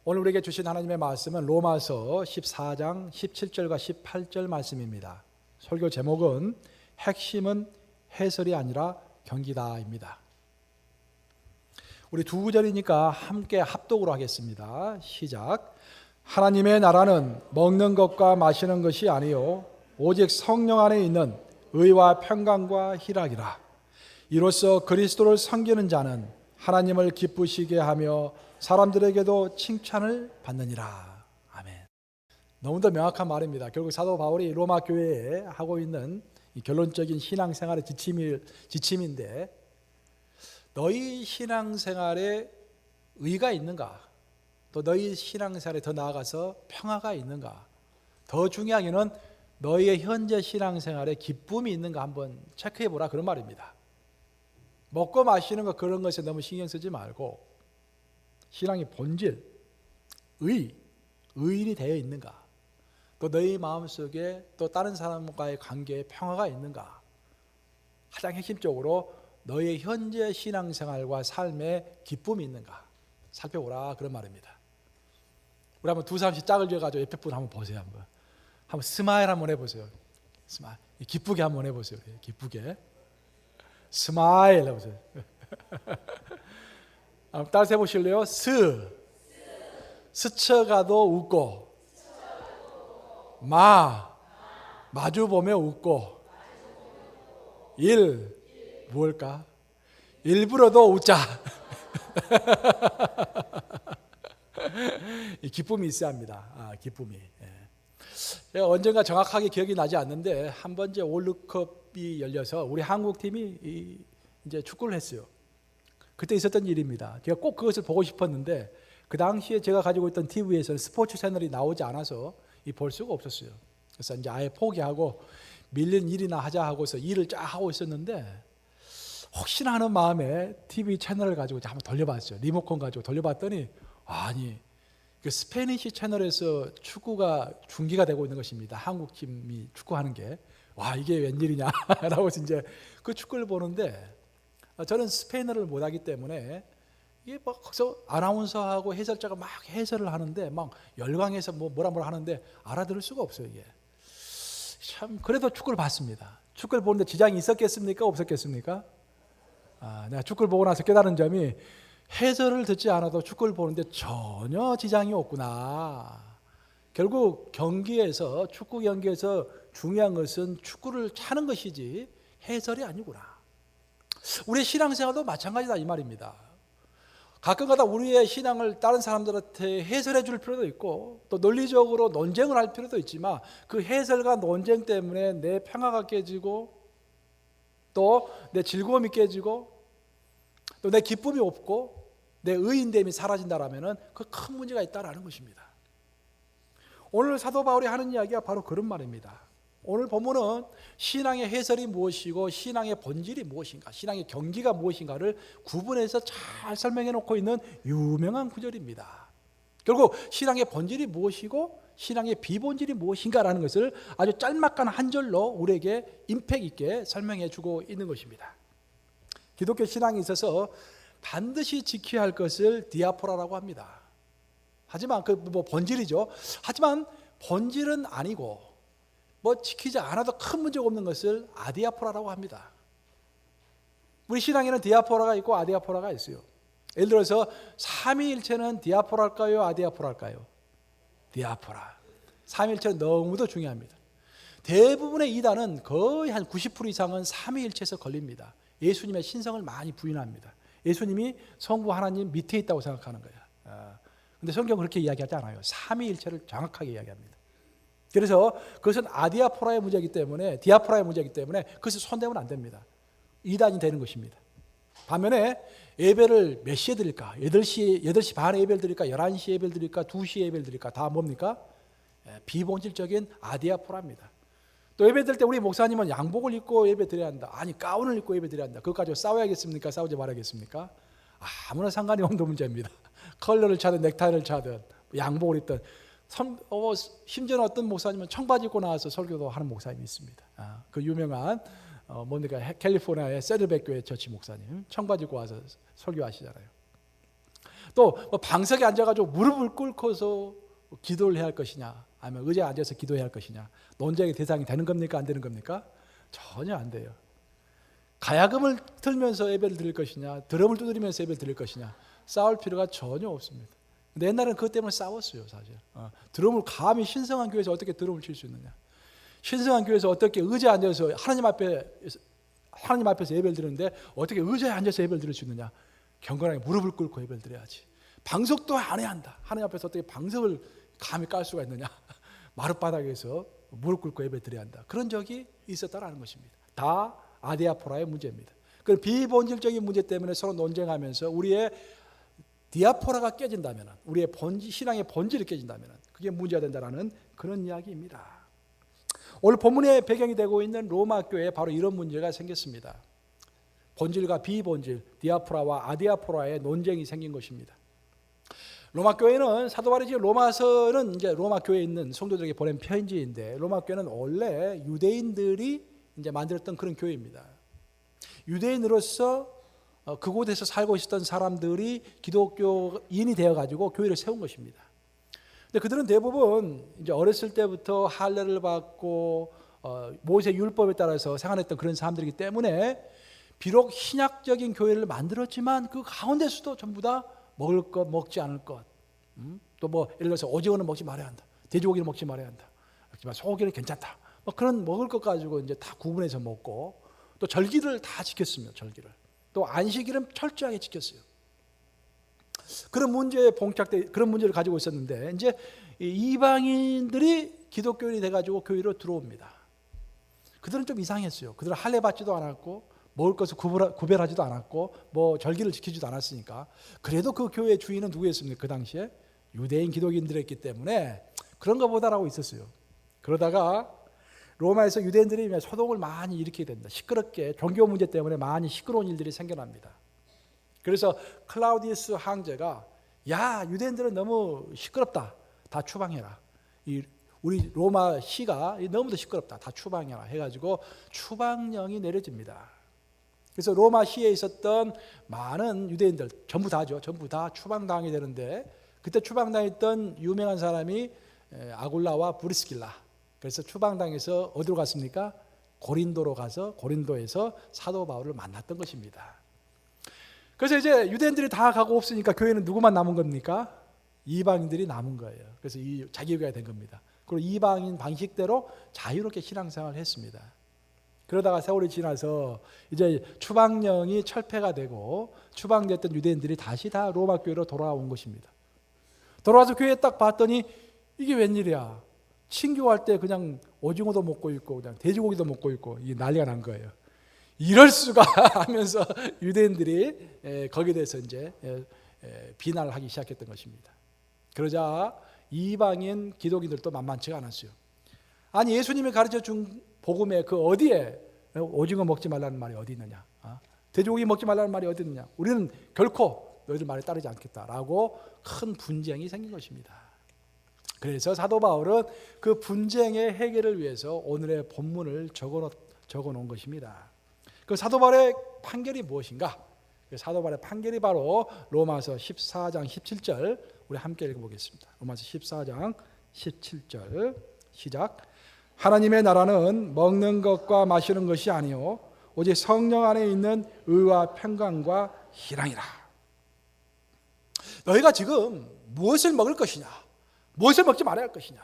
오늘 우리에게 주신 하나님의 말씀은 로마서 14장 17절과 18절 말씀입니다. 설교 제목은 핵심은 해설이 아니라 경기다입니다. 우리 두 구절이니까 함께 합독으로 하겠습니다. 시작. 하나님의 나라는 먹는 것과 마시는 것이 아니요 오직 성령 안에 있는 의와 평강과 희락이라. 이로써 그리스도를 섬기는 자는 하나님을 기쁘시게 하며 사람들에게도 칭찬을 받느니라. 아멘. 너무도 명확한 말입니다. 결국 사도 바울이 로마 교회에 하고 있는 이 결론적인 신앙생활의 지침인데, 너희 신앙생활에 의가 있는가? 또 너희 신앙생활에 더 나아가서 평화가 있는가? 더 중요하게는 너희의 현재 신앙생활에 기쁨이 있는가 한번 체크해보라, 그런 말입니다. 먹고 마시는 것 그런 것에 너무 신경 쓰지 말고 신앙의 본질, 의인이 되어 있는가? 또 너희 마음속에 또 다른 사람과의 관계에 평화가 있는가? 가장 핵심적으로 너희의 현재 신앙생활과 삶에 기쁨이 있는가? 살펴보라, 그런 말입니다. 우리 한번 두 사람씩 짝을 지어가지고 옆에 분 한번 보세요. 한번 스마일 한번 해보세요. 스마일. 기쁘게 한번 해보세요. 기쁘게. 스마일 해보세요. 한번 따라서 해보실래요? 스쳐가도 웃고, 마주보며 웃고, 무엇일까? 일부러도 웃자. 기쁨이 있어야 합니다. 기쁨이. 언젠가 정확하게 기억이 나지 않는데 한 번 이제 월드컵이 열려서 우리 한국팀이 이제 축구를 했어요. 그때 있었던 일입니다. 제가 꼭 그것을 보고 싶었는데 그 당시에 제가 가지고 있던 TV에서는 스포츠 채널이 나오지 않아서 볼 수가 없었어요. 그래서 이제 아예 포기하고 밀린 일이나 하자 하고서 일을 쫙 하고 있었는데, 혹시나 하는 마음에 TV 채널을 가지고 한번 돌려봤어요. 리모컨 가지고 돌려봤더니 아니, 그 스페니시 채널에서 축구가 중계가 되고 있는 것입니다. 한국 팀이 축구하는 게. 와, 이게 웬일이냐 라고 이제 그 축구를 보는데, 저는 스페인어를 못하기 때문에 이게 막 거기서 아나운서하고 해설자가 막 해설을 하는데 막 열광해서 뭐라 하는데 알아들을 수가 없어요. 이게 참, 그래도 축구를 봤습니다. 축구를 보는데 지장이 있었겠습니까? 없었겠습니까? 내가 축구를 보고 나서 깨달은 점이, 해설을 듣지 않아도 축구를 보는데 전혀 지장이 없구나. 결국 축구 경기에서 중요한 것은 축구를 차는 것이지 해설이 아니구나. 우리의 신앙생활도 마찬가지다, 이 말입니다. 가끔가다 우리의 신앙을 다른 사람들한테 해설해 줄 필요도 있고, 또 논리적으로 논쟁을 할 필요도 있지만, 그 해설과 논쟁 때문에 내 평화가 깨지고, 또 내 즐거움이 깨지고, 또 내 기쁨이 없고, 내 의인됨이 사라진다라면 그 큰 문제가 있다라는 것입니다. 오늘 사도 바울이 하는 이야기가 바로 그런 말입니다. 오늘 본문은 신앙의 해설이 무엇이고 신앙의 본질이 무엇인가, 신앙의 경기가 무엇인가를 구분해서 잘 설명해 놓고 있는 유명한 구절입니다. 결국 신앙의 본질이 무엇이고 신앙의 비본질이 무엇인가라는 것을 아주 짤막한 한 절로 우리에게 임팩 있게 설명해 주고 있는 것입니다. 기독교 신앙에 있어서 반드시 지켜야 할 것을 디아포라라고 합니다. 하지만 본질이죠. 하지만 본질은 아니고 지키지 않아도 큰 문제가 없는 것을 아디아포라라고 합니다. 우리 신앙에는 디아포라가 있고 아디아포라가 있어요. 예를 들어서 삼위일체는 디아포라일까요? 아디아포라일까요? 디아포라. 삼위일체는 너무도 중요합니다. 대부분의 이단은 거의 한 90% 이상은 삼위일체에서 걸립니다. 예수님의 신성을 많이 부인합니다. 예수님이 성부 하나님 밑에 있다고 생각하는 거예요. 근데 성경은 그렇게 이야기하지 않아요. 삼위일체를 정확하게 이야기합니다. 그래서 그것은 아디아포라의 문제이기 때문에, 디아포라의 문제이기 때문에 그것을 손대면 안 됩니다. 이단이 되는 것입니다. 반면에 예배를 몇 시에 드릴까? 8시 반에 예배를 드릴까? 11시에 예배를 드릴까? 2시에 예배를 드릴까? 다 뭡니까? 비본질적인 아디아포라입니다. 또 예배 드릴 때 우리 목사님은 양복을 입고 예배 드려야 한다. 아니, 가운을 입고 예배 드려야 한다. 그것 가지고 싸워야겠습니까? 싸우지 말아야겠습니까? 아무나 상관이 없는 문제입니다. 컬러를 차든 넥타이를 차든 양복을 입든, 심지어는 어떤 목사님은 청바지 입고 나와서 설교도 하는 목사님이 있습니다. 그 유명한 캘리포니아의 세들백 교회 처치 목사님 청바지 입고 와서 설교하시잖아요. 또뭐 방석에 앉아가지고 무릎을 꿇고서 기도를 해야 할 것이냐, 아니면 의자에 앉아서 기도해야 할 것이냐, 논쟁의 대상이 되는 겁니까, 안 되는 겁니까? 전혀 안 돼요. 가야금을 틀면서 예배를 드릴 것이냐, 드럼을 두드리면서 예배를 드릴 것이냐, 싸울 필요가 전혀 없습니다. 근데 옛날에는 그것 때문에 싸웠어요, 사실. 드럼을 감히 신성한 교회에서 어떻게 드럼을 칠 수 있느냐, 신성한 교회에서 어떻게 의자에 앉아서 하나님 앞에서 예배를 드리는데 어떻게 의자에 앉아서 예배를 드릴 수 있느냐, 경건하게 무릎을 꿇고 예배를 드려야지. 방석도 안 해야 한다. 하나님 앞에서 어떻게 방석을 감히 깔 수가 있느냐, 마룻바닥에서 무릎 꿇고 예배 드려야 한다. 그런 적이 있었다라는 것입니다. 다 아디아포라의 문제입니다. 그 비본질적인 문제 때문에 서로 논쟁하면서 우리의 디아포라가 깨진다면, 우리의 신앙의 본질이 깨진다면 그게 문제가 된다는 그런 이야기입니다. 오늘 본문의 배경이 되고 있는 로마 교회에 바로 이런 문제가 생겼습니다. 본질과 비본질, 디아포라와 아디아포라의 논쟁이 생긴 것입니다. 로마 교회는, 사도 바울이 지금 로마서는 이제 로마 교회에 있는 성도들에게 보낸 편지인데, 로마 교회는 원래 유대인들이 이제 만들었던 그런 교회입니다. 유대인으로서 그곳에서 살고 있었던 사람들이 기독교인이 되어 가지고 교회를 세운 것입니다. 근데 그들은 대부분 이제 어렸을 때부터 할례를 받고 모세 율법에 따라서 생활했던 그런 사람들이기 때문에 비록 신약적인 교회를 만들었지만 그 가운데서도 전부 다 먹을 것, 먹지 않을 것, 또 뭐 예를 들어서 오징어는 먹지 말아야 한다, 돼지고기는 먹지 말아야 한다, 하지만 소고기는 괜찮다, 뭐 그런 먹을 것 가지고 이제 다 구분해서 먹고, 또 절기를 다 지켰습니다. 절기를, 또 안식일은 철저하게 지켰어요. 그런 그런 문제를 가지고 있었는데, 이제 이방인들이 기독교인이 돼가지고 교회로 들어옵니다. 그들은 좀 이상했어요. 그들은 할례 받지도 않았고 먹을 것을 구별하지도 않았고 뭐 절기를 지키지도 않았으니까. 그래도 그 교회의 주인은 누구였습니까? 그 당시에 유대인 기독인들이었기 때문에 그런 것보다라고 있었어요. 그러다가 로마에서 유대인들이 소동을 많이 일으키게 됩니다. 시끄럽게, 종교 문제 때문에 많이 시끄러운 일들이 생겨납니다. 그래서 클라우디우스 황제가, 야, 유대인들은 너무 시끄럽다, 다 추방해라. 우리 로마 시가 너무도 시끄럽다, 다 추방해라 해가지고 추방령이 내려집니다. 그래서 로마 시에 있었던 많은 유대인들, 전부 다죠, 전부 다 추방당하게 되는데, 그때 추방당했던 유명한 사람이 아굴라와 브리스길라. 그래서 추방당해서 어디로 갔습니까? 고린도로 가서 고린도에서 사도 바울을 만났던 것입니다. 그래서 이제 유대인들이 다 가고 없으니까 교회는 누구만 남은 겁니까? 이방인들이 남은 거예요. 그래서 자기 교회가 된 겁니다. 그리고 이방인 방식대로 자유롭게 신앙생활을 했습니다. 그러다가 세월이 지나서 이제 추방령이 철폐가 되고 추방됐던 유대인들이 다시 다 로마 교회로 돌아온 것입니다. 돌아와서 교회에 딱 봤더니 이게 웬일이야? 친교할 때 그냥 오징어도 먹고 있고 그냥 돼지고기도 먹고 있고, 이게 난리가 난 거예요. 이럴 수가 하면서 유대인들이 거기에 대해서 이제 비난을 하기 시작했던 것입니다. 그러자 이방인 기독인들도 만만치가 않았어요. 아니, 예수님이 가르쳐 준 복음에 그 어디에 오징어 먹지 말라는 말이 어디 있느냐, 돼지고기 먹지 말라는 말이 어디 있느냐, 우리는 결코 너희들 말에 따르지 않겠다라고 큰 분쟁이 생긴 것입니다. 그래서 사도 바울은 그 분쟁의 해결을 위해서 오늘의 본문을 적어 놓은 것입니다. 그 사도 바울의 판결이 무엇인가? 그 사도 바울의 판결이 바로 로마서 14장 17절, 우리 함께 읽어보겠습니다. 로마서 14장 17절 시작. 하나님의 나라는 먹는 것과 마시는 것이 아니요 오직 성령 안에 있는 의와 평강과 희락이라. 너희가 지금 무엇을 먹을 것이냐, 무엇을 먹지 말아야 할 것이냐,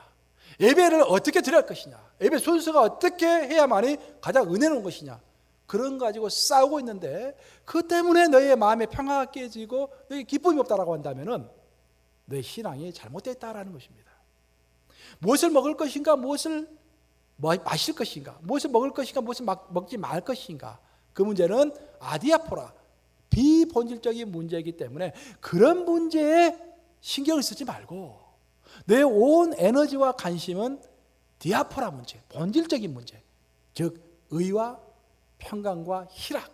예배를 어떻게 드려야 할 것이냐, 예배 순서가 어떻게 해야만이 가장 은혜로운 것이냐, 그런 거 가지고 싸우고 있는데, 그 때문에 너희의 마음에 평화가 깨지고 너희 기쁨이 없다라고 한다면은 너희 신앙이 잘못되어 있다라는 것입니다. 무엇을 먹을 것인가, 무엇을 마실 것인가, 무엇을 먹을 것인가, 무엇을 먹지 말 것인가, 그 문제는 아디아포라, 비본질적인 문제이기 때문에 그런 문제에 신경을 쓰지 말고 내 온 에너지와 관심은 디아포라 문제, 본질적인 문제, 즉 의와 평강과 희락,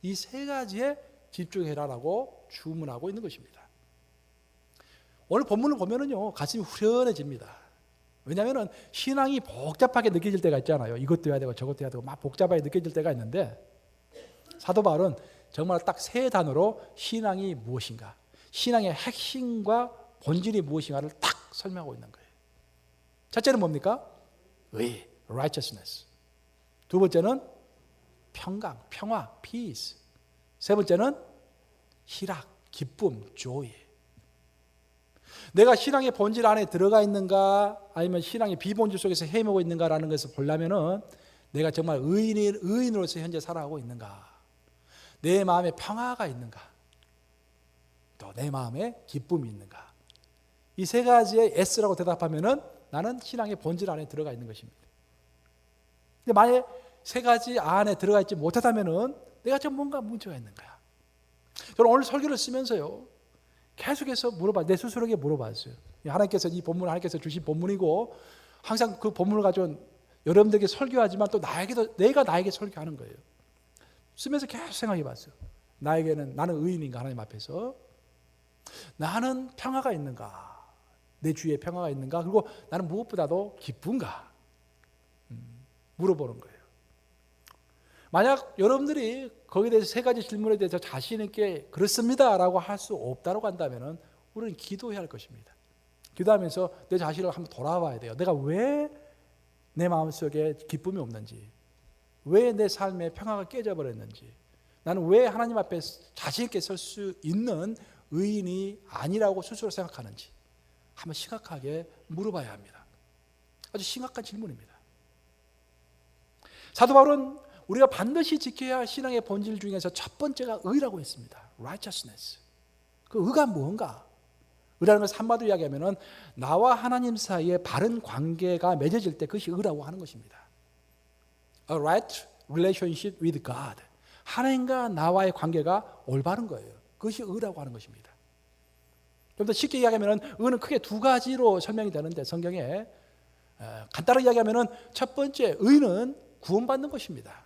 이 세 가지에 집중해라라고 주문하고 있는 것입니다. 오늘 본문을 보면은요, 가슴이 후련해집니다. 왜냐하면 신앙이 복잡하게 느껴질 때가 있잖아요. 이것도 해야 되고 저것도 해야 되고 막 복잡하게 느껴질 때가 있는데, 사도 바울은 정말 딱 세 단어로 신앙이 무엇인가, 신앙의 핵심과 본질이 무엇인가를 딱 설명하고 있는 거예요. 첫째는 뭡니까? 의, righteousness. 두 번째는 평강, 평화, peace. 세 번째는 희락, 기쁨, joy. 내가 신앙의 본질 안에 들어가 있는가 아니면 신앙의 비본질 속에서 헤매고 있는가라는 것을 보려면은 내가 정말 의인으로서 현재 살아가고 있는가, 내 마음에 평화가 있는가, 또 내 마음에 기쁨이 있는가. 이 세 가지의 S라고 대답하면은 나는 신앙의 본질 안에 들어가 있는 것입니다. 근데 만약에 세 가지 안에 들어가 있지 못하다면은 내가 좀 뭔가 문제가 있는 거야. 저는 오늘 설교를 쓰면서요, 계속해서 내 스스로에게 물어봤어요. 하나님께서 이 본문 하나님께서 주신 본문이고 항상 그 본문을 가지고 여러분들에게 설교하지만 또 내가 나에게 설교하는 거예요. 쓰면서 계속 생각해 봤어요. 나는 의인인가, 하나님 앞에서 나는 평화가 있는가, 내 주위에 평화가 있는가, 그리고 나는 무엇보다도 기쁜가 물어보는 거예요. 만약 여러분들이 거기에 대해서 세 가지 질문에 대해서 자신 있게 그렇습니다라고 할 수 없다고 한다면 우리는 기도해야 할 것입니다. 기도하면서 내 자신을 한번 돌아봐야 돼요. 내가 왜 내 마음속에 기쁨이 없는지, 왜 내 삶에 평화가 깨져버렸는지, 나는 왜 하나님 앞에 자신 있게 설 수 있는 의인이 아니라고 스스로 생각하는지 한번 심각하게 물어봐야 합니다. 아주 심각한 질문입니다. 사도 바울은 우리가 반드시 지켜야 할 신앙의 본질 중에서 첫 번째가 의라고 했습니다. righteousness. 그 의가 무언가? 의라는 것을 한마디로 이야기하면 나와 하나님 사이에 바른 관계가 맺어질 때 그것이 의라고 하는 것입니다. A right relationship with God. 하나님과 나와의 관계가 올바른 거예요. 그것이 의라고 하는 것입니다. 좀 더 쉽게 이야기하면 의는 크게 두 가지로 설명이 되는데 성경에 간단하게 이야기하면 첫 번째 의는 구원받는 것입니다.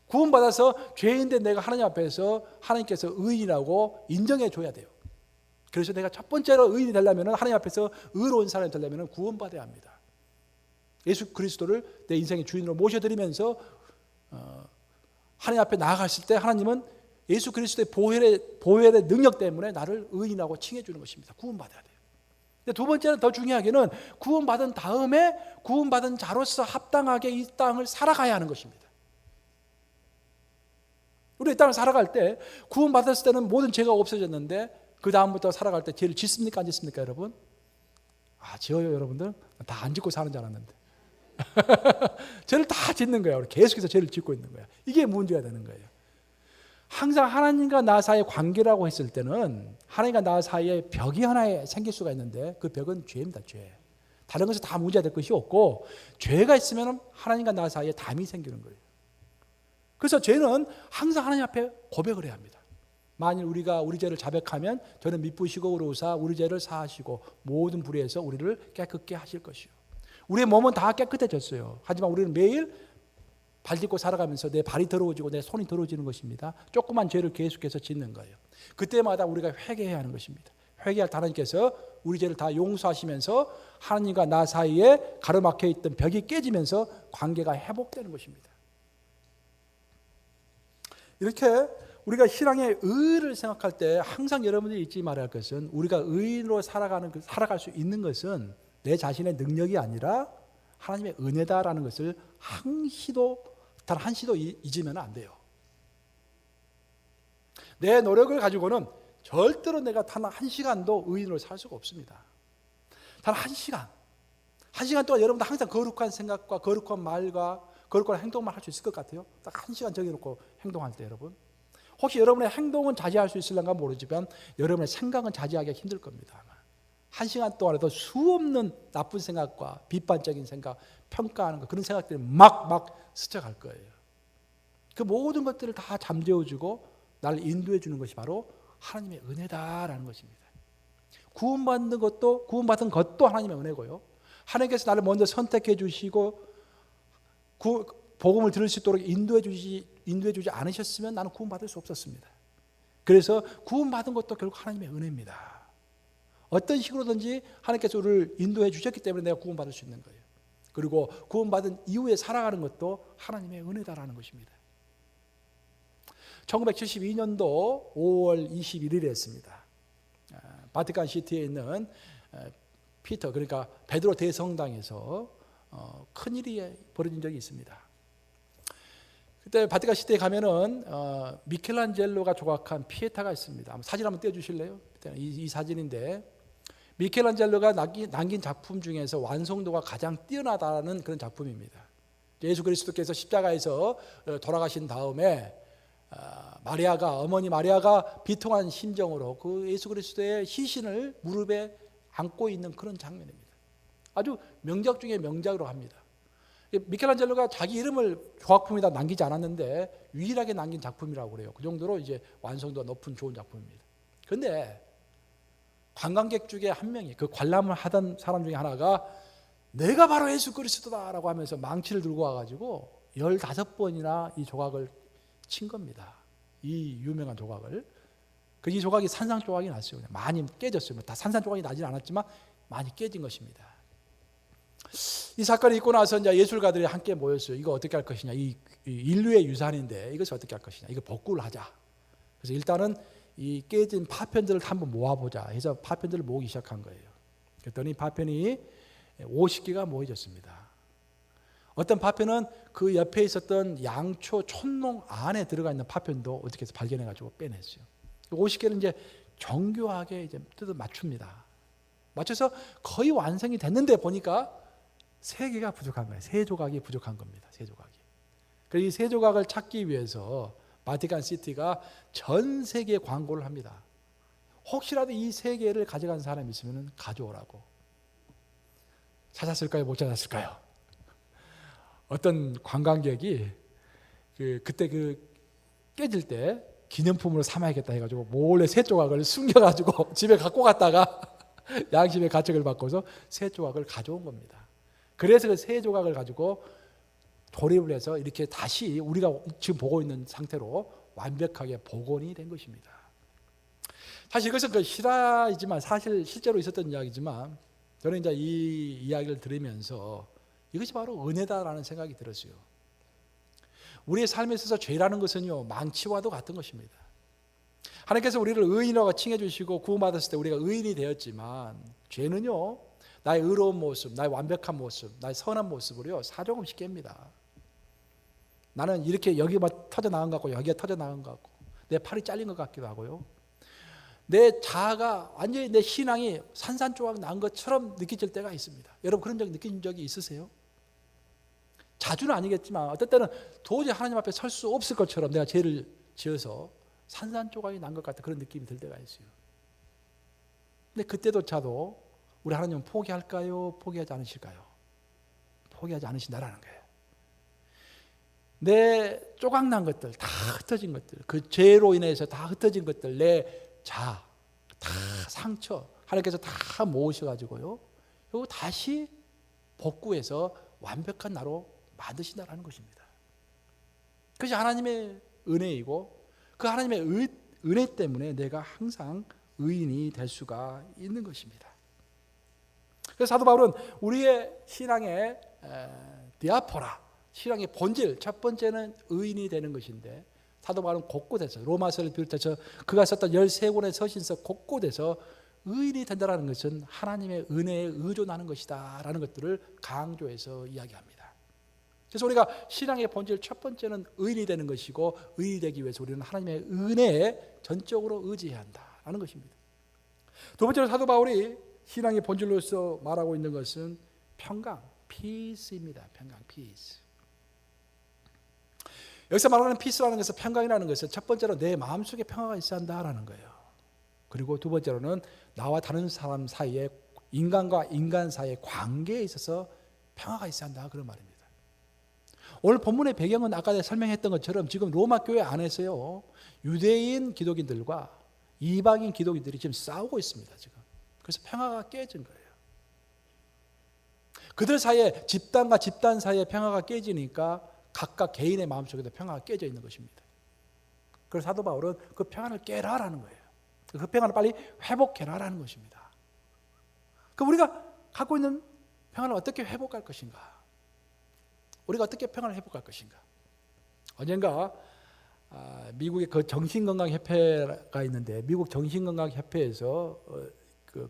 구원받아서 죄인된 내가 하나님 앞에서 하나님께서 의인이라고 인정해 줘야 돼요. 그래서 내가 첫 번째로 의인이 되려면, 하나님 앞에서 의로운 사람이 되려면 구원받아야 합니다. 예수 그리스도를 내 인생의 주인으로 모셔드리면서 하나님 앞에 나아갔을 때 하나님은 예수 그리스도의 보혈의 능력 때문에 나를 의인이라고 칭해 주는 것입니다. 구원받아야 돼요. 근데 두 번째는 더 중요하게는 구원받은 다음에 구원받은 자로서 합당하게 이 땅을 살아가야 하는 것입니다. 우리 이 땅을 살아갈 때 구원받았을 때는 모든 죄가 없어졌는데 그 다음부터 살아갈 때 죄를 짓습니까, 안 짓습니까, 여러분? 지어요, 여러분들? 다 안 짓고 사는 줄 알았는데. 죄를 다 짓는 거예요. 계속해서 죄를 짓고 있는 거예요. 이게 문제가 되는 거예요. 항상 하나님과 나 사이의 관계라고 했을 때는 하나님과 나 사이에 벽이 하나 생길 수가 있는데 그 벽은 죄입니다, 죄. 다른 것은 다 문제가 될 것이 없고 죄가 있으면 하나님과 나 사이에 담이 생기는 거예요. 그래서 죄는 항상 하나님 앞에 고백을 해야 합니다. 만일 우리가 우리 죄를 자백하면 저는 미쁘시고 의로우사 우리 죄를 사하시고 모든 불의에서 우리를 깨끗게 하실 것이요. 우리의 몸은 다 깨끗해졌어요. 하지만 우리는 매일 발 딛고 살아가면서 내 발이 더러워지고 내 손이 더러워지는 것입니다. 조그만 죄를 계속해서 짓는 거예요. 그때마다 우리가 회개해야 하는 것입니다. 회개할 때 하나님께서 우리 죄를 다 용서하시면서 하나님과 나 사이에 가로막혀 있던 벽이 깨지면서 관계가 회복되는 것입니다. 이렇게 우리가 신앙의 의를 생각할 때 항상 여러분들이 잊지 말아야 할 것은 우리가 의인으로 살아갈 수 있는 것은 내 자신의 능력이 아니라 하나님의 은혜다라는 것을 단 한시도 잊으면 안 돼요. 내 노력을 가지고는 절대로 내가 단 한 시간도 의인으로 살 수가 없습니다. 단 한 시간 동안 여러분들 항상 거룩한 생각과 거룩한 말과 거룩한 행동만 할 수 있을 것 같아요? 딱 한 시간 정해놓고 행동할 때 여러분, 혹시 여러분의 행동은 자제할 수 있을런가 모르지만 여러분의 생각은 자제하기가 힘들 겁니다. 한 시간 동안에도 수없는 나쁜 생각과 비판적인 생각, 평가하는 것, 그런 생각들이 막 스쳐갈 거예요. 그 모든 것들을 다 잠재워주고 나를 인도해 주는 것이 바로 하나님의 은혜다라는 것입니다. 구원받은 것도 하나님의 은혜고요. 하나님께서 나를 먼저 선택해 주시고 복음을 들을 수 있도록 인도해 주지 않으셨으면 나는 구원받을 수 없었습니다. 그래서 구원받은 것도 결국 하나님의 은혜입니다. 어떤 식으로든지 하나님께서 우리를 인도해 주셨기 때문에 내가 구원받을 수 있는 거예요. 그리고 구원받은 이후에 살아가는 것도 하나님의 은혜다라는 것입니다. 1972년도 5월 21일에 했습니다. 바티칸 시티에 있는 피터, 그러니까 베드로 대성당에서 큰 일이 벌어진 적이 있습니다. 그때 바티칸 시티에 가면은 미켈란젤로가 조각한 피에타가 있습니다. 사진 한번 띄워주실래요? 이 사진인데, 미켈란젤로가 남긴 작품 중에서 완성도가 가장 뛰어나다는 그런 작품입니다. 예수 그리스도께서 십자가에서 돌아가신 다음에 어머니 마리아가 비통한 심정으로 그 예수 그리스도의 시신을 무릎에 안고 있는 그런 장면입니다. 아주 명작 중에 명작으로 합니다. 미켈란젤로가 자기 이름을 조각품에다 남기지 않았는데 유일하게 남긴 작품이라고 그래요. 그 정도로 이제 완성도가 높은 좋은 작품입니다. 그런데 관광객 중에 한 명이, 그 관람을 하던 사람 중에 하나가 내가 바로 예수 그리스도다라고 하면서 망치를 들고 와가지고 15번이나 이 조각을 친 겁니다. 이 유명한 조각을. 이 조각이 산산조각이 났어요. 많이 깨졌어요. 다 산산조각이 나진 않았지만 많이 깨진 것입니다. 이 사건이 있고 나서 이제 예술가들이 함께 모였어요. 이거 어떻게 할 것이냐. 이 인류의 유산인데 이것을 어떻게 할 것이냐. 이거 복구를 하자. 그래서 일단은 이 깨진 파편들을 한번 모아보자 해서 파편들을 모으기 시작한 거예요. 그랬더니 파편이 50개가 모여졌습니다. 어떤 파편은 그 옆에 있었던 양초 촌농 안에 들어가 있는 파편도 어떻게 해서 발견해가지고 빼냈어요. 50개는 이제 정교하게 이제 뜯어 맞춥니다. 맞춰서 거의 완성이 됐는데 보니까 3개가 부족한 거예요. 3조각이 부족한 겁니다. 3조각이. 그래서 이 3조각을 찾기 위해서 바티칸 시티가 전 세계에 광고를 합니다. 혹시라도 이 3개를 가져간 사람이 있으면 가져오라고. 찾았을까요? 못 찾았을까요? 어떤 관광객이 그때 깨질 때 기념품으로 삼아야겠다 해가지고 몰래 3조각을 숨겨가지고 집에 갖고 갔다가 양심의 가책을 받고서 3조각을 가져온 겁니다. 그래서 그 3조각을 가지고 조립을 해서 이렇게 다시 우리가 지금 보고 있는 상태로 완벽하게 복원이 된 것입니다. 사실 이것은 실화이지만 사실 실제로 있었던 이야기지만 저는 이제 이 이야기를 들으면서 이것이 바로 은혜다라는 생각이 들었어요. 우리의 삶에 있어서 죄라는 것은요, 망치와도 같은 것입니다. 하나님께서 우리를 의인이라고 칭해 주시고 구원받았을 때 우리가 의인이 되었지만 죄는요, 나의 의로운 모습, 나의 완벽한 모습, 나의 선한 모습으로요 사정없이 깹니다. 나는 이렇게 여기가 터져 나간 것 같고 여기가 터져 나간 것 같고 내 팔이 잘린 것 같기도 하고요. 내 자아가 완전히 내 신앙이 산산조각 난 것처럼 느껴질 때가 있습니다. 여러분 그런 적 느낀 적이 있으세요? 자주는 아니겠지만 어떨 때는 도저히 하나님 앞에 설 수 없을 것처럼 내가 죄를 지어서 산산조각이 난 것 같은 그런 느낌이 들 때가 있어요. 근데 그때조차도 우리 하나님은 포기할까요? 포기하지 않으실까요? 포기하지 않으신다라는 거예요. 내 조각난 것들, 다 흩어진 것들, 그 죄로 인해서 다 흩어진 것들, 내 자아, 다 상처, 하나님께서 다 모으셔가지고요, 그리고 다시 복구해서 완벽한 나로 만드신다라는 것입니다. 그것이 하나님의 은혜이고 그 하나님의 은혜 때문에 내가 항상 의인이 될 수가 있는 것입니다. 그래서 사도 바울은 우리의 신앙의 디아포라, 신앙의 본질, 첫 번째는 의인이 되는 것인데 사도 바울은 곳곳에서 로마서를 비롯해서 그가 썼던 13권의 서신서 곳곳에서 의인이 된다는 것은 하나님의 은혜에 의존하는 것이다 라는 것들을 강조해서 이야기합니다. 그래서 우리가 신앙의 본질 첫 번째는 의인이 되는 것이고 의인이 되기 위해서 우리는 하나님의 은혜에 전적으로 의지해야 한다는 것입니다. 두 번째로 사도 바울이 신앙의 본질로서 말하고 있는 것은 평강, 피스입니다. 평강, 피스. 여기서 말하는 피스라는 것은 평강이라는 것은 첫 번째로 내 마음속에 평화가 있어야 한다라는 거예요. 그리고 두 번째로는 나와 다른 사람 사이에 인간과 인간 사이의 관계에 있어서 평화가 있어야 한다 그런 말입니다. 오늘 본문의 배경은 아까 설명했던 것처럼 지금 로마 교회 안에서요 유대인 기독인들과 이방인 기독인들이 지금 싸우고 있습니다. 지금 그래서 평화가 깨진 거예요. 그들 사이에 집단과 집단 사이에 평화가 깨지니까 각각 개인의 마음속에도 평화가 깨져 있는 것입니다. 그래서 사도 바울은 그 평화를 깨라라는 거예요. 그 평화를 빨리 회복해라라는 것입니다. 그럼 우리가 갖고 있는 평화를 어떻게 회복할 것인가? 우리가 어떻게 평화를 회복할 것인가? 언젠가 미국의 그 정신건강협회가 있는데 미국 정신건강협회에서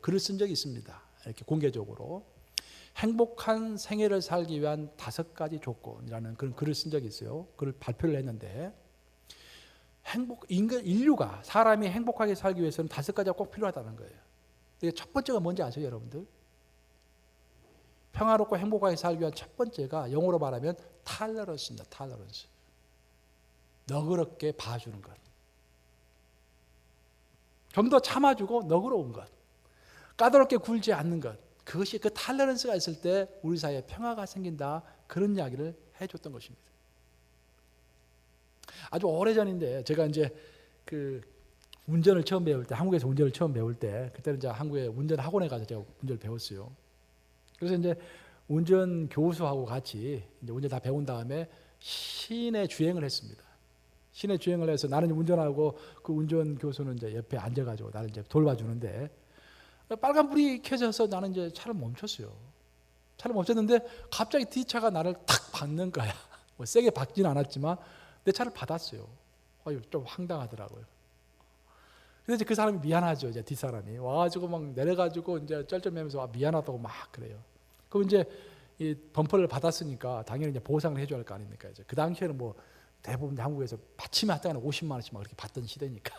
글을 쓴 적이 있습니다. 이렇게 공개적으로 행복한 생애를 살기 위한 5가지 조건이라는 그런 글을 쓴 적이 있어요. 그걸 발표를 했는데 인류가 사람이 행복하게 살기 위해서는 5가지가 꼭 필요하다는 거예요. 이게 첫 번째가 뭔지 아세요, 여러분들? 평화롭고 행복하게 살기 위한 첫 번째가 영어로 말하면 톨러런스입니다. 톨러런스. 너그럽게 봐주는 것. 좀 더 참아주고 너그러운 것. 까다롭게 굴지 않는 것. 그것이 그 톨러런스가 있을 때 우리 사이에 평화가 생긴다. 그런 이야기를 해줬던 것입니다. 아주 오래전인데 제가 이제 그 운전을 처음 배울 때, 한국에서 운전을 처음 배울 때, 그때는 이제 한국에 운전 학원에 가서 제가 운전을 배웠어요. 그래서 이제 운전 교수하고 같이 이제 운전 다 배운 다음에 시내 주행을 했습니다. 시내 주행을 해서 나는 운전하고 그 운전 교수는 이제 옆에 앉아가지고 나를 이제 돌봐주는데 빨간불이 켜져서 나는 이제 차를 멈췄어요. 차를 멈췄는데 갑자기 뒷차가 나를 탁 받는 거야. 뭐 세게 받지는 않았지만 내 차를 받았어요. 좀 황당하더라고요. 근데 이제 그 사람이 미안하죠. 이제 뒷사람이 와가지고 막 내려가지고 이제 쩔쩔매면서 미안하다고 막 그래요. 그럼 이제 이 범퍼를 받았으니까 당연히 이제 보상을 해줘야 할 거 아닙니까? 이제 그 당시에는 뭐 대부분 한국에서 받치면 하다가 50만 원씩 막 이렇게 받던 시대니까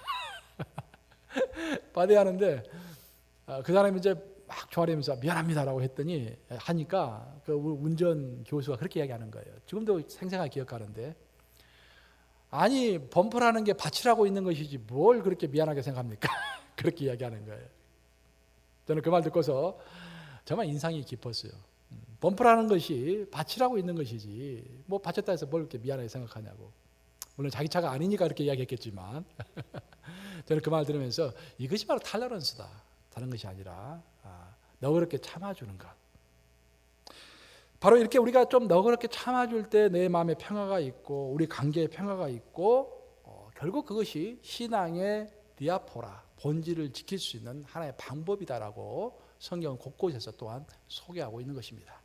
받아야 하는데 그 사람이 이제 막 조아리면서 미안합니다라고 했더니 하니까 그 운전 교수가 그렇게 이야기하는 거예요. 지금도 생생하게 기억하는데 아니 범퍼라는 게 받치라고 있는 것이지 뭘 그렇게 미안하게 생각합니까? 그렇게 이야기하는 거예요. 저는 그 말 듣고서 정말 인상이 깊었어요. 범퍼라는 것이 받치라고 있는 것이지 뭐 받쳤다 해서 뭘 그렇게 미안하게 생각하냐고. 물론 자기 차가 아니니까 그렇게 이야기했겠지만 저는 그 말 들으면서 이것이 바로 톨러런스다. 다른 것이 아니라 너그럽게 참아주는 것. 바로 이렇게 우리가 좀 너그럽게 참아줄 때 내 마음에 평화가 있고 우리 관계에 평화가 있고 결국 그것이 신앙의 디아포라, 본질을 지킬 수 있는 하나의 방법이다라고 성경은 곳곳에서 또한 소개하고 있는 것입니다.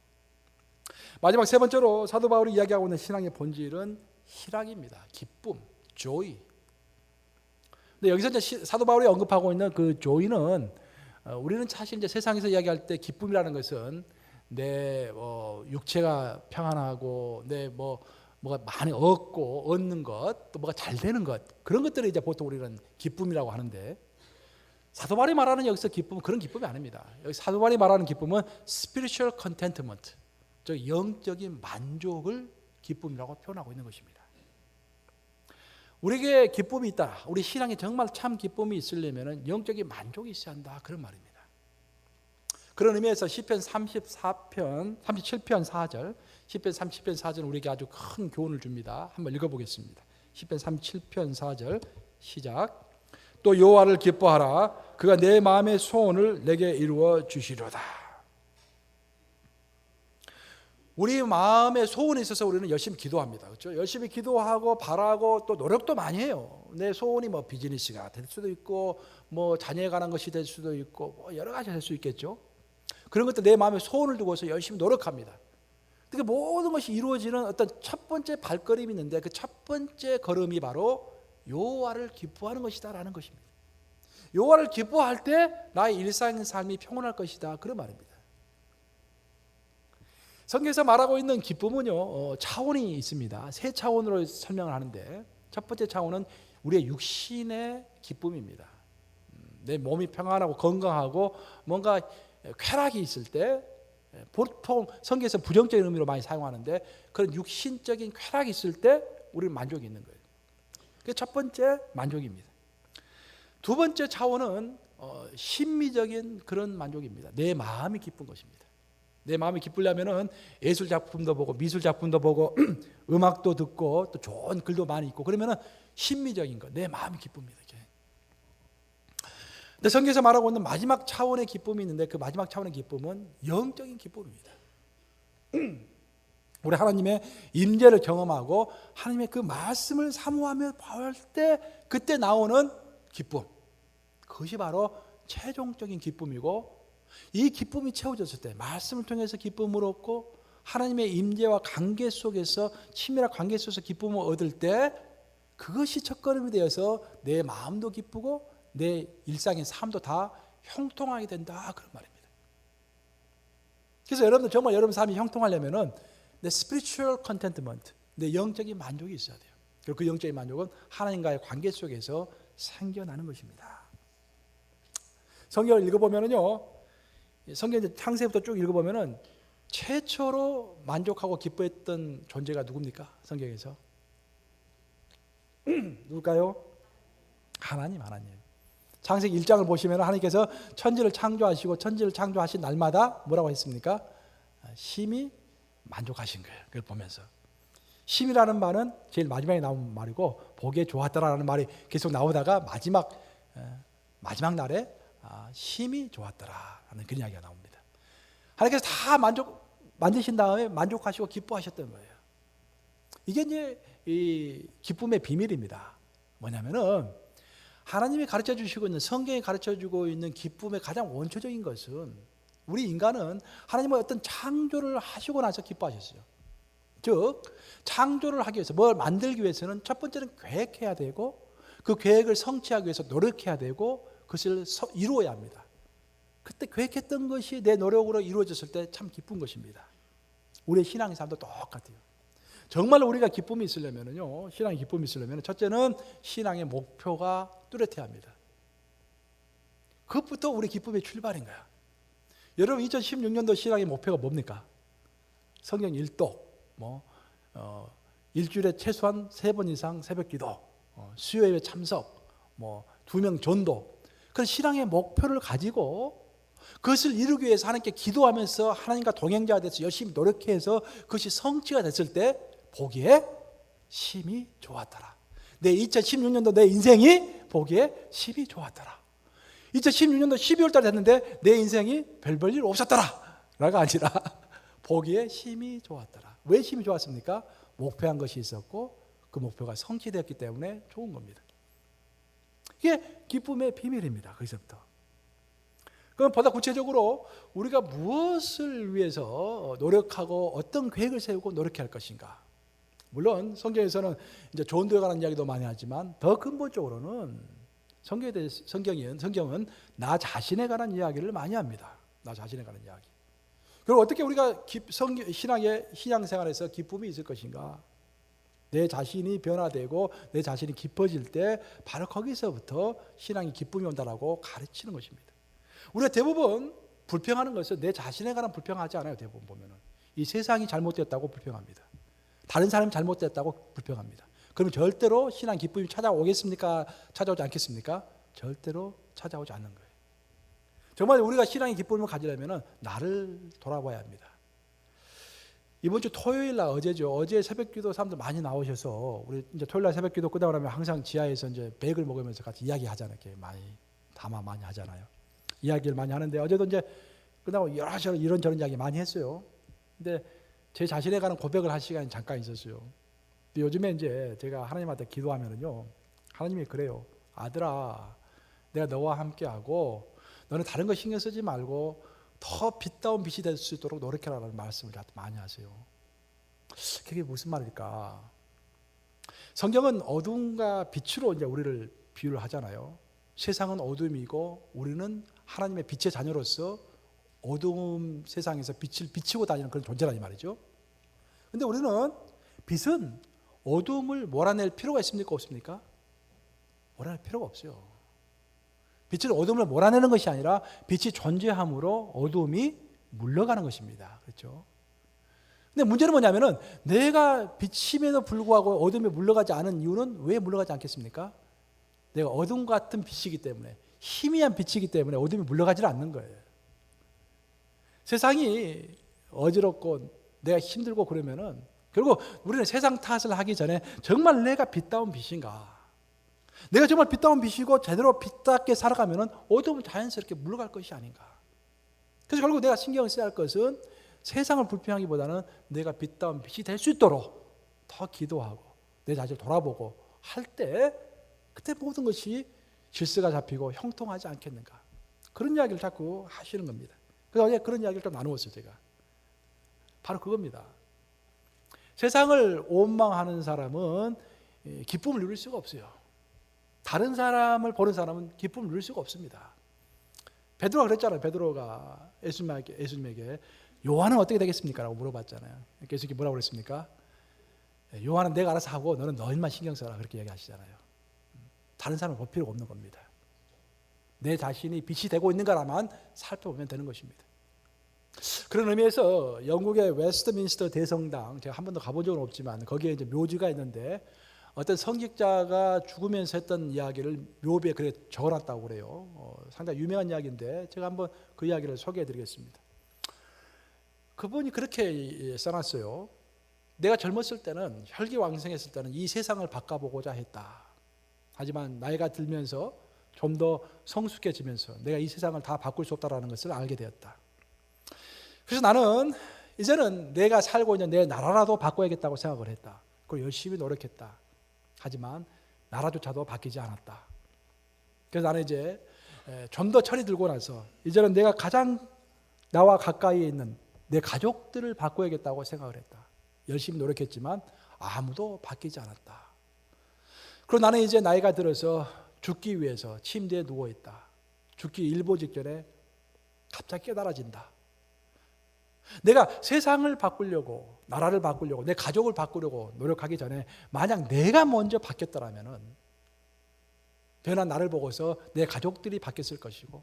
마지막 세 번째로 사도 바울이 이야기하고 있는 신앙의 본질은 희락입니다. 기쁨, joy. 근데 여기서 이제 사도 바울이 언급하고 있는 그 joy는 우리는 사실 이제 세상에서 이야기할 때 기쁨이라는 것은 내 육체가 평안하고 내 뭐가 많이 얻는 것, 또 뭐가 잘 되는 것 그런 것들을 이제 보통 우리는 기쁨이라고 하는데 사도 바울이 말하는 여기서 기쁨은 그런 기쁨이 아닙니다. 여기 사도 바울이 말하는 기쁨은 spiritual contentment, 즉 영적인 만족을 기쁨이라고 표현하고 있는 것입니다. 우리에게 기쁨이 있다. 우리 신앙에 정말 참 기쁨이 있으려면 영적인 만족이 있어야 한다. 그런 말입니다. 그런 의미에서 시편 37편 4절, 시편 37편 4절 우리에게 아주 큰 교훈을 줍니다. 한번 읽어보겠습니다. 시편 37편 4절 시작. 또 여호와를 기뻐하라. 그가 내 마음의 소원을 내게 이루어 주시리로다. 우리 마음의 소원이 있어서 우리는 열심히 기도합니다. 그렇죠? 열심히 기도하고 바라고 또 노력도 많이 해요. 내 소원이 뭐 비즈니스가 될 수도 있고 뭐 자녀에 관한 것이 될 수도 있고 뭐 여러 가지 될 수 있겠죠. 그런 것들 내 마음에 소원을 두고서 열심히 노력합니다. 그러니까 모든 것이 이루어지는 어떤 첫 번째 발걸음이 있는데 그 첫 번째 걸음이 바로 여호와를 기뻐하는 것이다라는 것입니다. 여호와를 기뻐할 때 나의 일상의 삶이 평온할 것이다. 그런 말입니다. 성경에서 말하고 있는 기쁨은요 차원이 있습니다. 세 차원으로 설명을 하는데 첫 번째 차원은 우리의 육신의 기쁨입니다. 내 몸이 평안하고 건강하고 뭔가 쾌락이 있을 때 보통 성경에서 부정적인 의미로 많이 사용하는데 그런 육신적인 쾌락이 있을 때 우리는 만족이 있는 거예요. 그게 첫 번째 만족입니다. 두 번째 차원은 심미적인 그런 만족입니다. 내 마음이 기쁜 것입니다. 내 마음이 기쁘려면은 예술 작품도 보고 미술 작품도 보고 음악도 듣고 또 좋은 글도 많이 읽고 그러면은 심미적인 것, 내 마음이 기쁩니다. 근데 성경에서 말하고 있는 마지막 차원의 기쁨이 있는데 그 마지막 차원의 기쁨은 영적인 기쁨입니다. 우리 하나님의 임재를 경험하고 하나님의 그 말씀을 사모하며 볼 때 그때 나오는 기쁨, 그것이 바로 최종적인 기쁨이고 이 기쁨이 채워졌을 때 말씀을 통해서 기쁨을 얻고 하나님의 임재와 관계 속에서 친밀한 관계 속에서 기쁨을 얻을 때 그것이 첫걸음이 되어서 내 마음도 기쁘고 내 일상의 삶도 다 형통하게 된다, 그런 말입니다. 그래서 여러분들 정말 여러분 삶이 형통하려면은 내 spiritual contentment, 내 영적인 만족이 있어야 돼요. 그리고 그 영적인 만족은 하나님과의 관계 속에서 생겨나는 것입니다. 성경을 읽어보면은요, 성경 창세부터 쭉 읽어보면은 최초로 만족하고 기뻐했던 존재가 누굽니까? 성경에서 누굴까요? 하나님. 창세기 1장을 보시면 하나님께서 천지를 창조하시고 천지를 창조하신 날마다 뭐라고 했습니까? 심히 만족하신 거예요. 그걸 보면서 심이라는 말은 제일 마지막에 나온 말이고 보기에 좋았더라라는 말이 계속 나오다가 마지막 날에 심히 좋았더라라는 그런 이야기가 나옵니다. 하나님께서 다 만드신 다음에 만족하시고 기뻐하셨던 거예요. 이게 이제 이 기쁨의 비밀입니다. 뭐냐면은 하나님이 가르쳐 주시고 있는, 성경이 가르쳐 주고 있는 기쁨의 가장 원초적인 것은, 우리 인간은 하나님의 어떤 창조를 하시고 나서 기뻐하셨어요. 즉 창조를 하기 위해서, 뭘 만들기 위해서는 첫 번째는 계획해야 되고, 그 계획을 성취하기 위해서 노력해야 되고, 그것을 이루어야 합니다. 그때 계획했던 것이 내 노력으로 이루어졌을 때 참 기쁜 것입니다. 우리의 신앙의 삶도 똑같아요. 정말로 우리가 기쁨이 있으려면요, 신앙의 기쁨이 있으려면 첫째는 신앙의 목표가 뚜렷해야 합니다. 그것부터 우리 기쁨의 출발인 거야. 여러분 2016년도 신앙의 목표가 뭡니까? 성경 일독, 일주일에 최소한 3번 이상 새벽기도, 수요예배 참석, 2명 전도. 그런 신앙의 목표를 가지고 그것을 이루기 위해서 하나님께 기도하면서 하나님과 동행자가 돼서 열심히 노력해서 그것이 성취가 됐을 때 보기에 심히 좋았더라. 내 2016년도 내 인생이 보기에 심히 좋았더라. 2016년도 12월 달에 됐는데 내 인생이 별 일 없었더라 라가 아니라 보기에 심히 좋았더라. 왜 심히 좋았습니까? 목표한 것이 있었고 그 목표가 성취되었기 때문에 좋은 겁니다. 이게 기쁨의 비밀입니다. 거기서부터. 그럼 보다 구체적으로 우리가 무엇을 위해서 노력하고 어떤 계획을 세우고 노력해야 할 것인가? 물론 성경에서는 이제 좋은 데에 관한 이야기도 많이 하지만 더 근본적으로는 성경은 나 자신에 관한 이야기를 많이 합니다. 나 자신에 관한 이야기. 그리고 어떻게 우리가 신앙생활에서 기쁨이 있을 것인가? 내 자신이 변화되고 내 자신이 기뻐질 때 바로 거기서부터 신앙이 기쁨이 온다라고 가르치는 것입니다. 우리가 대부분 불평하는 것은 내 자신에 관한 불평하지 않아요. 대부분 보면은 이 세상이 잘못됐다고 불평합니다. 다른 사람이 잘못됐다고 불평합니다. 그러면 절대로 신앙 기쁨이 찾아오겠습니까? 찾아오지 않겠습니까? 절대로 찾아오지 않는 거예요. 정말 우리가 신앙의 기쁨을 가지려면 나를 돌아봐야 합니다. 이번 주 토요일 날 어제죠. 어제 새벽기도 사람들 많이 나오셔서 우리 이제 토요일 날 새벽기도 끝나고 나면 항상 지하에서 이제 백을 먹으면서 같이 이야기하잖아요. 이렇게 많이 하잖아요. 이야기를 많이 하는데 어제도 이제 끝나고 여러 이런저런 이야기 많이 했어요. 근데 제 자신에 관한 고백을 할 시간이 잠깐 있었어요. 근데 요즘에 이제 제가 하나님한테 기도하면은요, 하나님이 그래요. 아들아, 내가 너와 함께하고 너는 다른 거 신경 쓰지 말고 더 빛다운 빛이 될 수 있도록 노력해라라는 말씀을 많이 하세요. 그게 무슨 말일까? 성경은 어둠과 빛으로 이제 우리를 비유를 하잖아요. 세상은 어둠이고 우리는 하나님의 빛의 자녀로서 어두운 세상에서 빛을 비치고 다니는 그런 존재라는 말이죠. 그런데 우리는 빛은 어둠을 몰아낼 필요가 있습니까? 없습니까? 몰아낼 필요가 없어요. 빛은 어둠을 몰아내는 것이 아니라 빛이 존재함으로 어둠이 물러가는 것입니다. 그렇죠? 근데 문제는 뭐냐면은 내가 빛임에도 불구하고 어둠에 물러가지 않은 이유는 왜 물러가지 않겠습니까? 내가 어둠 같은 빛이기 때문에, 희미한 빛이기 때문에 어둠이 물러가지 않는 거예요. 세상이 어지럽고 내가 힘들고 그러면은 결국 우리는 세상 탓을 하기 전에 정말 내가 빛다운 빛인가? 내가 정말 빛다운 빛이고 제대로 빛답게 살아가면은 어둠은 자연스럽게 물러갈 것이 아닌가? 그래서 결국 내가 신경 써야 할 것은 세상을 불평하기보다는 내가 빛다운 빛이 될 수 있도록 더 기도하고 내 자신을 돌아보고 할 때 그때 모든 것이 질서가 잡히고 형통하지 않겠는가? 그런 이야기를 자꾸 하시는 겁니다. 그래서 어제 그런 이야기를 좀 나누었어요, 제가. 바로 그겁니다. 세상을 원망하는 사람은 기쁨을 누릴 수가 없어요. 다른 사람을 보는 사람은 기쁨을 누릴 수가 없습니다. 베드로가 그랬잖아요. 베드로가 예수님에게 요한은 어떻게 되겠습니까? 라고 물어봤잖아요. 예수님이 뭐라고 그랬습니까? 요한은 내가 알아서 하고 너는 너 일만 신경 써라. 그렇게 얘기하시잖아요. 다른 사람을 볼 필요가 없는 겁니다. 내 자신이 빛이 되고 있는가라만 살펴보면 되는 것입니다. 그런 의미에서 영국의 웨스트민스터 대성당, 제가 한 번도 가본 적은 없지만 거기에 이제 묘지가 있는데 어떤 성직자가 죽으면서 했던 이야기를 묘비에 그렇게 적어놨다고 그래요. 상당히 유명한 이야기인데 제가 한번 그 이야기를 소개해드리겠습니다. 그분이 그렇게 써놨어요. 내가 젊었을 때는, 혈기왕성했을 때는 이 세상을 바꿔보고자 했다. 하지만 나이가 들면서 좀 더 성숙해지면서 내가 이 세상을 다 바꿀 수 없다는 것을 알게 되었다. 그래서 나는 이제는 내가 살고 있는 내 나라라도 바꿔야겠다고 생각을 했다. 그리고 열심히 노력했다. 하지만 나라조차도 바뀌지 않았다. 그래서 나는 이제 좀 더 철이 들고 나서 이제는 내가 가장 나와 가까이에 있는 내 가족들을 바꿔야겠다고 생각을 했다. 열심히 노력했지만 아무도 바뀌지 않았다. 그리고 나는 이제 나이가 들어서 죽기 위해서 침대에 누워있다. 죽기 일보 직전에 갑자기 깨달아진다. 내가 세상을 바꾸려고, 나라를 바꾸려고, 내 가족을 바꾸려고 노력하기 전에 만약 내가 먼저 바뀌었더라면 변한 나를 보고서 내 가족들이 바뀌었을 것이고,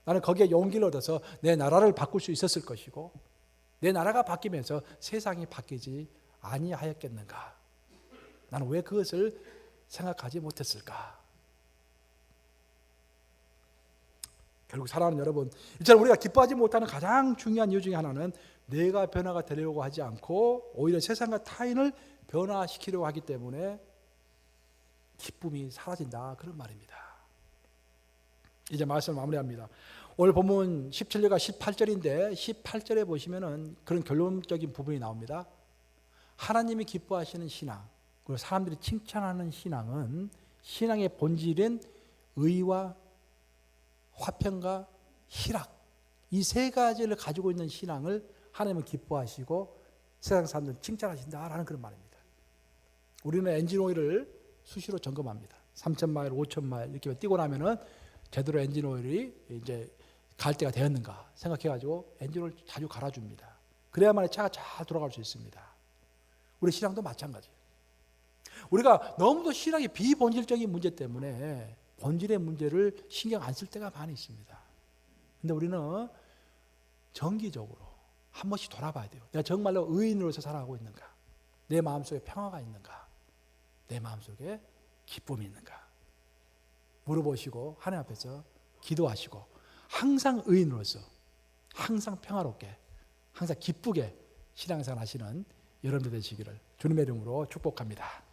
나는 거기에 용기를 얻어서 내 나라를 바꿀 수 있었을 것이고, 내 나라가 바뀌면서 세상이 바뀌지 아니하였겠는가? 나는 왜 그것을 생각하지 못했을까? 결국 사랑하는 여러분, 이처럼 우리가 기뻐하지 못하는 가장 중요한 이유 중에 하나는 내가 변화가 되려고 하지 않고 오히려 세상과 타인을 변화시키려고 하기 때문에 기쁨이 사라진다, 그런 말입니다. 이제 말씀을 마무리합니다. 오늘 본문 17절과 18절인데 18절에 보시면은 그런 결론적인 부분이 나옵니다. 하나님이 기뻐하시는 신앙, 그리고 사람들이 칭찬하는 신앙은 신앙의 본질인 의와 화평과 희락, 이 세 가지를 가지고 있는 신앙을 하나님은 기뻐하시고 세상 사람들은 칭찬하신다라는 그런 말입니다. 우리는 엔진 오일을 수시로 점검합니다. 3,000마일, 5,000마일 이렇게 뛰고 나면은 제대로 엔진 오일이 이제 갈 때가 되었는가 생각해가지고 엔진 오일을 자주 갈아줍니다. 그래야만 차가 잘 돌아갈 수 있습니다. 우리 신앙도 마찬가지예요. 우리가 너무도 신앙의 비본질적인 문제 때문에 본질의 문제를 신경 안 쓸 때가 많이 있습니다. 근데 우리는 정기적으로 한 번씩 돌아봐야 돼요. 내가 정말로 의인으로서 살아가고 있는가? 내 마음속에 평화가 있는가? 내 마음속에 기쁨이 있는가? 물어보시고 하나님 앞에서 기도하시고 항상 의인으로서 항상 평화롭게 항상 기쁘게 신앙생활 하시는 여러분들 되시기를 주님의 이름으로 축복합니다.